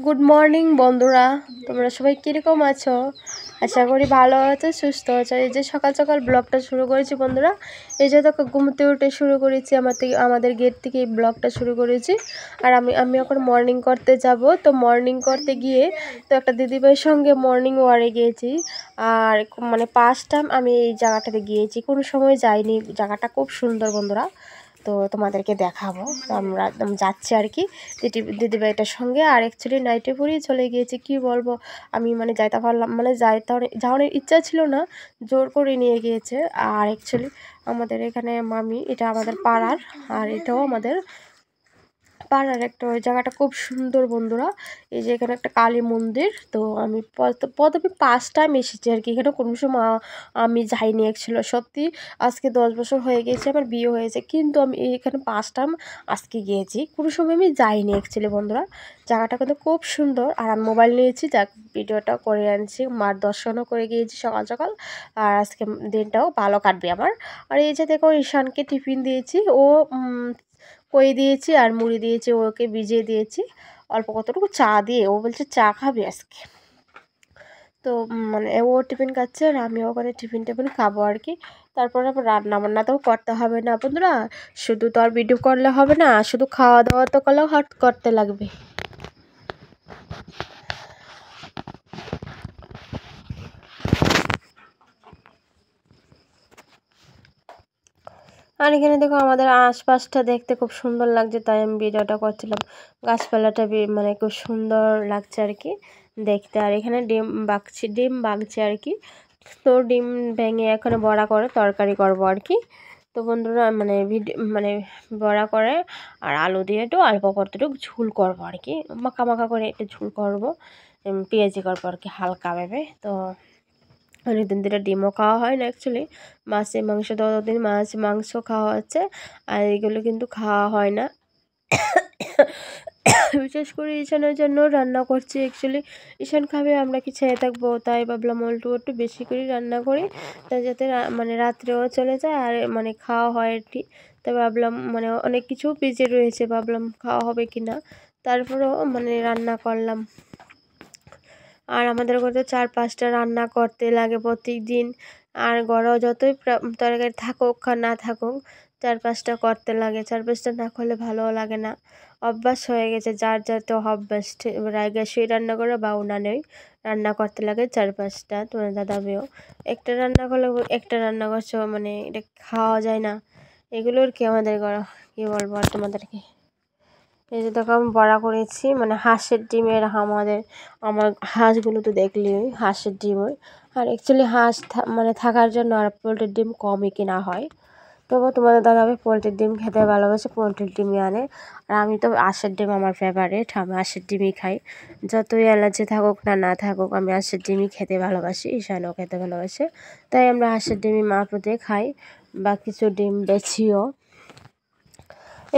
Good morning বন্ধুরা, তোমরা সবাই কীরকম আছো? আশা করি ভালো আছো, সুস্থ আছো। এই যে সকাল সকাল ব্লগটা শুরু করেছি বন্ধুরা। এই যে দেখো ঘুমতে উঠে শুরু করেছি, আমাদের গেট থেকে এই ব্লগটা শুরু করেছি। আর আমি এখন মর্নিং করতে যাব। তো মর্নিং করতে গিয়ে তো একটা দিদিভাইয়ের সঙ্গে মর্নিং ওয়ারে গিয়েছি। আর মানে 5 টাইম আমি এই জায়গাটাতে গিয়েছি, কোনো সময় যাইনি। জায়গাটা খুব সুন্দর বন্ধুরা, তো তোমাদেরকে দেখাবো। তো আমরা একদম যাচ্ছি আর কি দিদিভাইটার সঙ্গে। আর অ্যাকচুয়ালি নাইটে পরেই চলে গিয়েছি, কি বলবো, আমি মানে যাইতে পারলাম, মানে যাওয়ার ইচ্ছা ছিল না, জোর করে নিয়ে গিয়েছে। আর অ্যাকচুয়ালি আমাদের এখানে মামি, এটা আমাদের পাড়ার, আর এটাও আমাদের পাড়ার একটা, ওই জায়গাটা খুব সুন্দর বন্ধুরা। এই যে এখানে একটা কালী মন্দির। তো আমি প্রথমে 5 টাইম এসেছি আর কি। এখানে কোনো সময় আমি যাইনি অ্যাকচুয়ালি, সত্যি আজকে 10 বছর হয়ে গেছে আমার বিয়ে হয়েছে, কিন্তু আমি এখানে 5 টাইম আজকে গিয়েছি, কোনো সময় আমি যাইনি অ্যাকচুয়ালি বন্ধুরা। জায়গাটা কিন্তু খুব সুন্দর। আর আমি মোবাইল নিয়েছি, যাক ভিডিওটা করে আনছি, মার দর্শনও করে গিয়েছি সকাল সকাল। আর আজকে দিনটাও ভালো কাটবে আমার। আর এই যে দেখো ঈশানকে টিফিন দিয়েছি, ও কই দিয়েছি আর মুড়ি দিয়েছি, ওকে ভিজিয়ে দিয়েছি অল্প কতটুকু চা দিয়ে। ও বলছে চা খাবে আজকে। তো মানে ও টিফিন খাচ্ছে আর আমিও ওখানে টিফিন খাবো আর কি। তারপরে আবার রান্না বান্নাটাও করতে হবে না বন্ধুরা, শুধু তো আর ভিডিও করলে হবে না, শুধু খাওয়া দাওয়া তো করলেও হট করতে লাগবে। আর এখানে দেখো আমাদের আশপাশটা দেখতে খুব সুন্দর লাগছে, তাই আমি ভিডিওটা করছিলাম। গাছপালাটা মানে খুব সুন্দর লাগছে আর কি দেখতে। আর এখানে ডিম বাগছে আর কি। তো ডিম ভেঙে এখানে বড়া করে তরকারি করব আর কি। তো বন্ধুরা মানে বড়া করে আর আলু দিয়ে একটু অল্প কতটুকু ঝুল করবো আর কি, মাখা মাখা করে একটু ঝুল করবো, পেঁয়াজি করবো আর কি হালকা ভেবে। তো অনেকদিন ধরে ডিমও খাওয়া হয় না অ্যাকচুয়ালি, মাছের মাংস দিন মাংস খাওয়া হচ্ছে, আর এগুলো কিন্তু খাওয়া হয় না। বিশেষ করে ঈশানের জন্য রান্না করছি অ্যাকচুয়ালি। ঈশান খাবে, আমরা কি ছেড়ে থাকবো, তাই ভাবলাম একটু বেশি করে রান্না করি, তাই যাতে মানে রাত্রেও চলে যায় আর মানে খাওয়া হয় আর কি। তাই ভাবলাম মানে অনেক কিছু ভিজে রয়েছে, ভাবলাম খাওয়া হবে কি না, তারপরেও মানে রান্না করলাম। আর আমাদের ঘরে তো 4-5টা রান্না করতে লাগে প্রত্যেক দিন। আর ঘরেও যতই তরকারি থাকুক আর না থাকুক, 4-5টা করতে লাগে। 4-5টা না করলে ভালোও লাগে না, অভ্যাস হয়ে গেছে, যার যার তো অভ্যাস। রায়গা সেই রান্না করে বা উনানেই রান্না করতে লাগে 4-5টা। তোমার দাদা মেয়েও একটা রান্না করলে একটা রান্না করছো, মানে এটা খাওয়া যায় না। এগুলোর কি আমাদের করা, কী বলবো আর তোমাদেরকে। এই যে দেখো আমি বড়া করেছি, মানে হাঁসের ডিমের, আমার হাঁসগুলো তো দেখলি হাঁসের ডিম হয়। আর অ্যাকচুয়ালি হাঁস মানে থাকার জন্য আর পোলট্রির ডিম কমই কেনা হয়। তবুও তোমাদের দাদাভাই পোলট্রির ডিম খেতে ভালোবাসে, পোলট্রির ডিমই আনে। আর আমি তো হাঁসের ডিম আমার ফেভারিট, আমি হাঁসের ডিমই খাই। যতই অ্যালার্জি থাকুক না না থাকুক, আমি হাঁসের ডিমই খেতে ভালোবাসি, ঈশানও খেতে ভালোবাসে। তাই আমরা হাঁসের ডিমই মাপুতে খাই, বা কিছু ডিম বেছিও।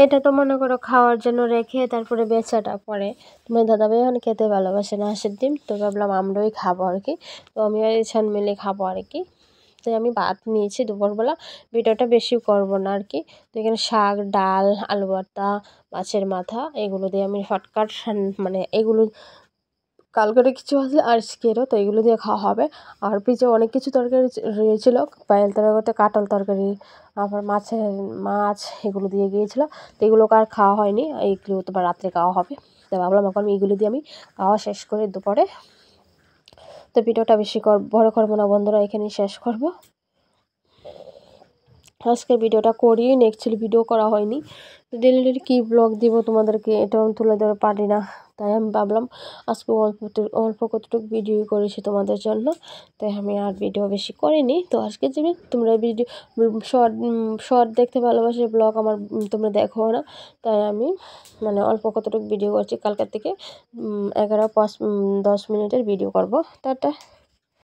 এটা তো মনে করো খাওয়ার জন্য রেখে তারপরে বেচাটা পরে। তোমার দাদাভাই এখন খেতে ভালোবাসে না হাঁসের ডিম, তো ভাবলাম আমরাই খাবো আর কি। তো আমি আর ঈশান মিলে খাবো আর কি। তো আমি ভাত নিয়েছি দুপুরবেলা, ভিডিওটা বেশি করব না আর কি। তো এখানে শাক, ডাল, আলু ভর্তা, মাছের মাথা, এগুলো দিয়ে আমি শর্টকাট, মানে এগুলো কালকের কিছু আছে আর আজকেরও, তো এগুলো দিয়ে খাওয়া হবে। আর পিঠে অনেক কিছু তরকারি রয়েছিল, পায়েল তরকারিতে কাঁঠাল তরকারি, আবার মাছ এগুলো দিয়ে গিয়েছিলো। তো এগুলো আর খাওয়া হয়নি, এইগুলো তোমার রাত্রে খাওয়া হবে। তো ভাবলাম এখন এগুলো দিয়ে আমি খাওয়া শেষ করে দুপুরে। তো ভিডিওটা বেশি বড় করবো না বন্ধুরা, এখানেই শেষ করব। আজকে ভিডিওটা করিই না, অ্যাকচুয়ালি ভিডিও করা হয়নি। তো ডেলি কী ব্লগ দিব তোমাদেরকে, এটাও তুলে ধরে পারি না। তাই আমি ভাবলাম আজকে অল্প কতটুকু ভিডিও করেছি তোমাদের জন্য, তাই আমি আর ভিডিও বেশি করিনি। তো আজকে যদি তোমরা ভিডিও শর্ট দেখতে ভালোবাসে, ব্লগ আমার তোমরা দেখো না, তাই আমি মানে অল্প কতটুকু ভিডিও করছি। কালকের থেকে 10 মিনিটের ভিডিও করব। টাটা।